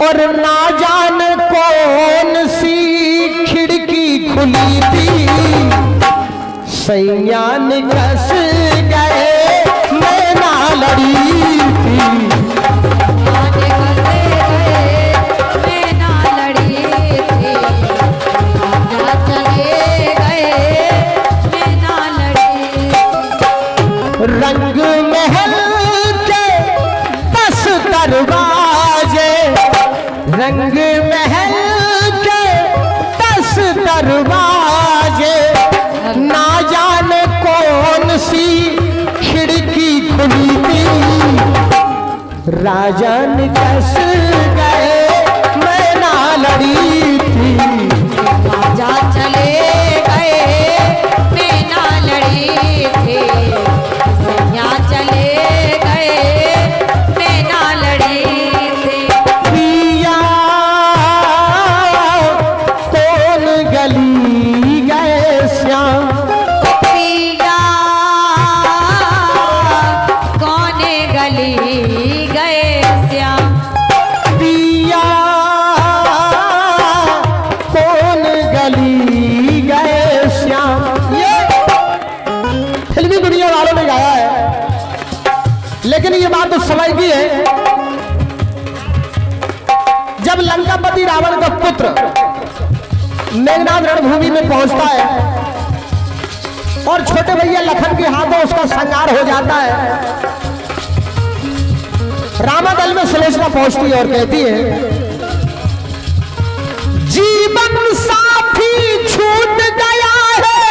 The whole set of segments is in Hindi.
और ना जाने कौन सी खिड़की खुली थी, सैया निकस गए मैं ना लड़ी थी। रंग महल के 10 दरवाजे, रंग महल के 10 दरवाजे, ना जाने कौन सी खिड़की खुली थी, राजा निकस गए मैं ना लड़ी थी। राजा चले गए मैं ना लड़ी थी, सैया चले गए मैं ना लड़ी थी। पिया कौन गली गए श्याम, पिया कौन गली गए श्याम, पिया कौन गली गए श्याम। ये फिल्मी दुनिया वालों ने गाया है, लेकिन ये बात उस समय की है जब लंकापति रावण का पुत्र मेघनाद रणभूमि में पहुंचता है और छोटे भैया लखन के हाथों उसका संहार हो जाता है। रामादल में सुलोचना पहुंचती है और कहती है, जीवन साथी छूट गया है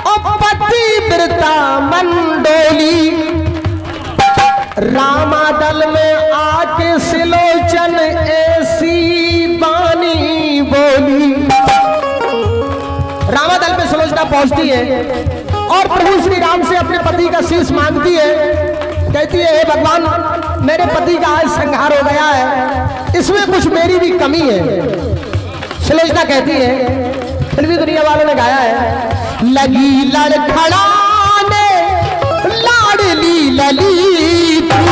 और पतिव्रता मंडोली, रामादल में आके सुलोचन ऐसी बानी बोली। रामादल में सुलोचना पहुंचती है और प्रभु श्री राम से अपने पति का शीश मांगती है, कहती है, हे भगवान मेरे पति का आज संहार हो गया है, इसमें कुछ मेरी भी कमी है। सुलोचना कहती है, फिल्मी दुनिया वालों ने गाया है, लगी लड़खड़ाने लाडली लली थी,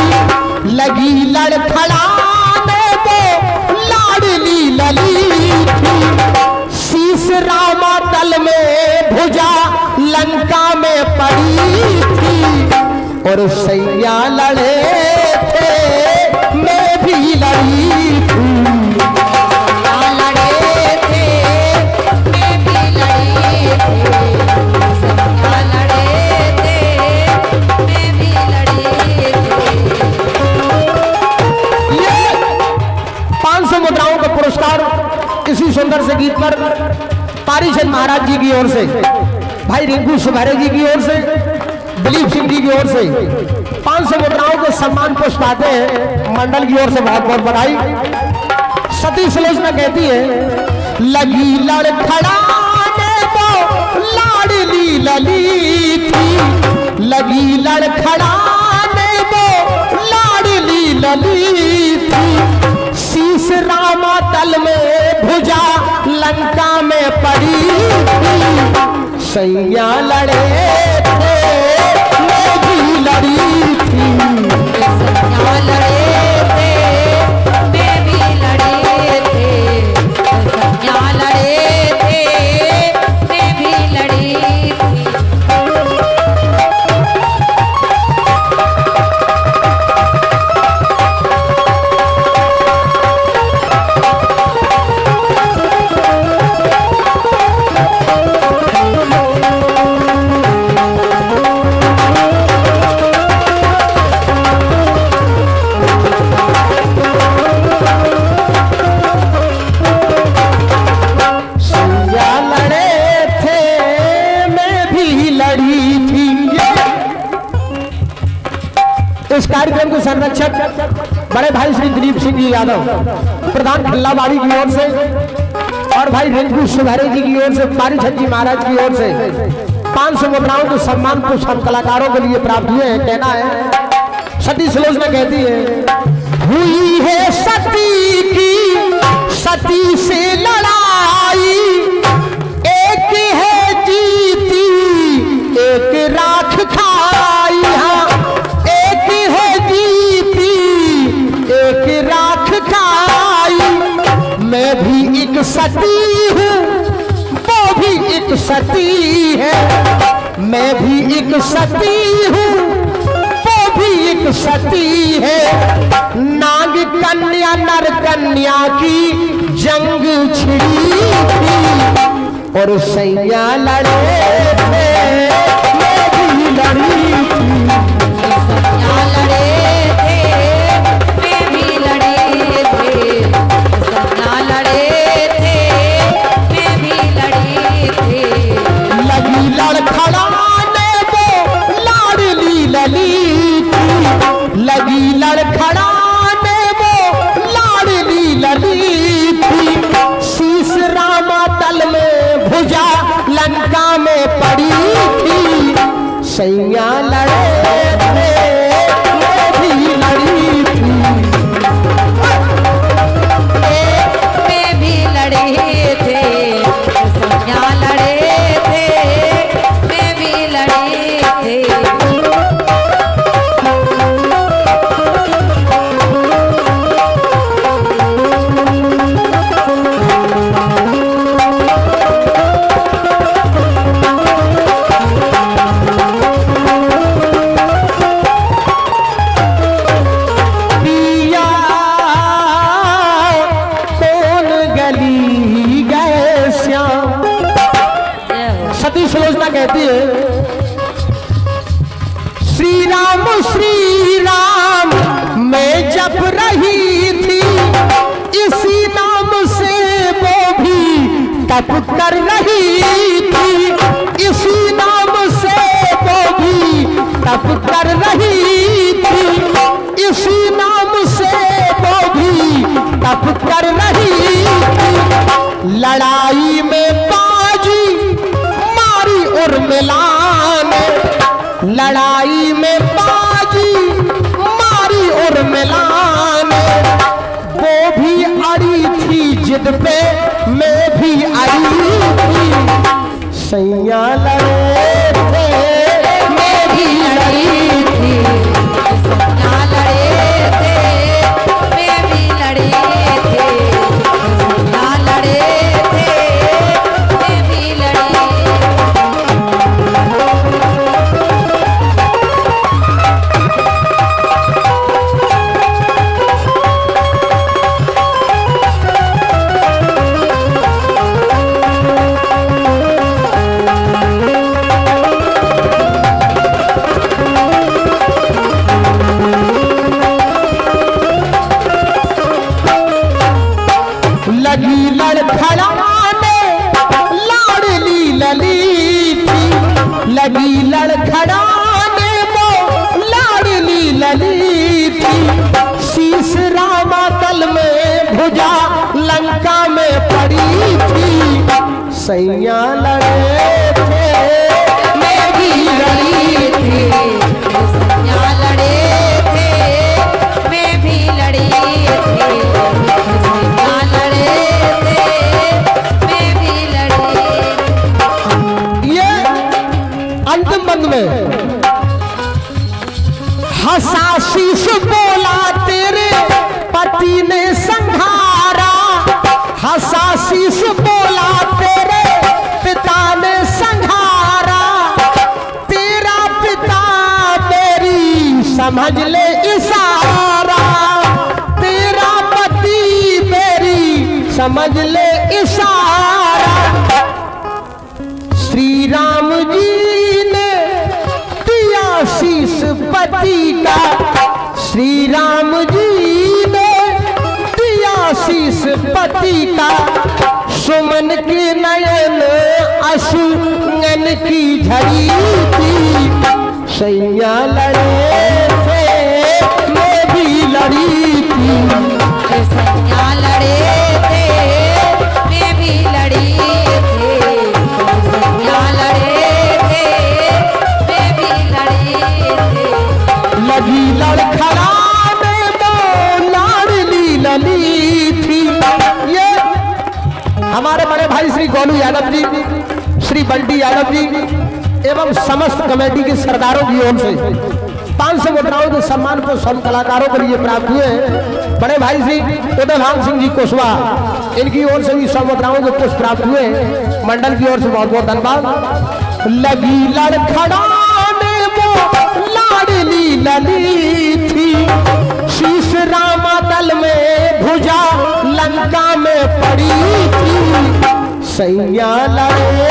लगी लड़खड़ाने वो लाडली लली थी, शीश रामादल में भुजा लंका में पड़ी थी, और सैया लड़े थे मैं भी लड़ी थी। सैया लड़े थे मैं भी लड़ी थी, सैया लड़े थे मैं भी लड़ी थी। ये 500 मुद्राओं का पुरस्कार इसी सुंदर से गीत पर पारीचंद महाराज जी की ओर से, भाई रिंकू सुभारे जी की ओर से, दिलीप सिंह जी की ओर से 500 मुद्राओं को सम्मान पुष्प आते हैं। मंडल की ओर से बहुत बहुत बधाई। सती सुलोचना कहती है, लगी लड़खड़ाने वो लाडली लली थी, लगी लड़खड़ाने वो लाडली लली थी, शीश रामादल में भुजा लंका में पड़ी थी, सैया लड़े थे मैं भी लड़ी थी। सैया लड़े थे मैं भी लड़ी थी, सैया लड़े थे मैं भी लड़ी थी। इस कार्यक्रम के संरक्षक बड़े भाई श्री दिलीप सिंह जी यादव प्रधान खल्लाबाड़ी की ओर से और भाई रिंकू सुभारे जी की ओर से, पारीचंद जी महाराज की ओर से 500 मुद्राओं के सम्मान कुछ हम कलाकारों के लिए प्राप्त हुए हैं। कहना है, सती सुलोचना कहती है, हुई है सती की सती से लड़ाई, एक है जीती एक राख खाई, हाँ एक है जीती एक राख खाई, सती हूँ, वो भी एक सती है। मैं भी एक सती हूँ, वो भी एक सती है। नाग कन्या नर कन्या की जंग छिड़ी थी और सैया लड़े थे, मैं भी लड़ी थी। सैया लड़े थे, मैं भी लड़े थे। सैया लड़े थे, मैं भी लड़े थे। लगी लड़खड़ाने वो लाडली लली थी, लगी लड़खड़ाने वो लाडली लली थी। शीश रामा तल में भुजा लंका में पड़ी थी, सैया लड़े थे, मैं भी लड़ी थी। मैं भी लड़े थे, सैया लड़े थे, मैं भी लड़े थे। पिया कौन गली गए श्याम। सती सुलोचना कहती है श्री राम मैं जप रही थी, इसी नाम से वो भी तप कर रही थी, इसी नाम से वो भी तप कर रही थी, इसी नाम से वो भी तप कर रही थी। लड़ाई में बाजी मारी उर्मिला ने, लड़ाई में बाजी मारी उर्मिला ने। वो भी अड़ी थी जिद पे, मैं भी अड़ी थी, सैया लड़े थे, मैं भी लड़ी थी। सैया लड़े थे, मैं भी लड़े थे। सैया लड़े थे, मैं भी लड़े। लगी लड़खड़ाने लाडली लली थी, लगी लड़खड़ाने वो लाडली लली थी। शीश रामा तल में भुजा लंका में पड़ी थी, सैया लड़े थे, मैं भी लड़ी थी। सैया लड़े थे, मैं भी लड़ी थी। सैया लड़े थे, मैं भी लड़ी। ये अंतिम बंद में हंसा शीश बोला तेरे पति ने संघारा, हंसा शीश बोला तेरे पिता ने संघारा। तेरा पिता मेरी समझ ले इशारा, तेरा पति मेरी समझ ले इशारा। श्री राम जी ने दिया शीश पति का, श्री राम जी ने दिया शीश पति का। सुमन के नयन अश्रुन की झड़ी थी, सैया लड़े थे, मैं भी लड़ी थी। सैया लड़े थे, मैं भी लड़ी थी। सैया लड़े थे, मैं भी लड़ी थी। लगी लड़खड़ाने वो लाडली लली थी। ये हमारे बड़े भाई श्री गोलू यादव जी, श्री बंटी यादव जी एवं समस्त कमेटी के सरदारों की ओर से 500 मुद्राओं के सम्मान को सब कलाकारों के लिए प्राप्त हुए हैं। बड़े भाई श्री उदयभान सिंह जी कुशवाहा, इनकी ओर से भी 100 मुद्राओं के पुष्प प्राप्त हुए। मंडल की ओर से बहुत बहुत धन्यवाद। लगी लड़खड़ाने वो लाडली लली थी, शीश रामा दल में भुजा लंका में पड़ी थी, सैया लड़े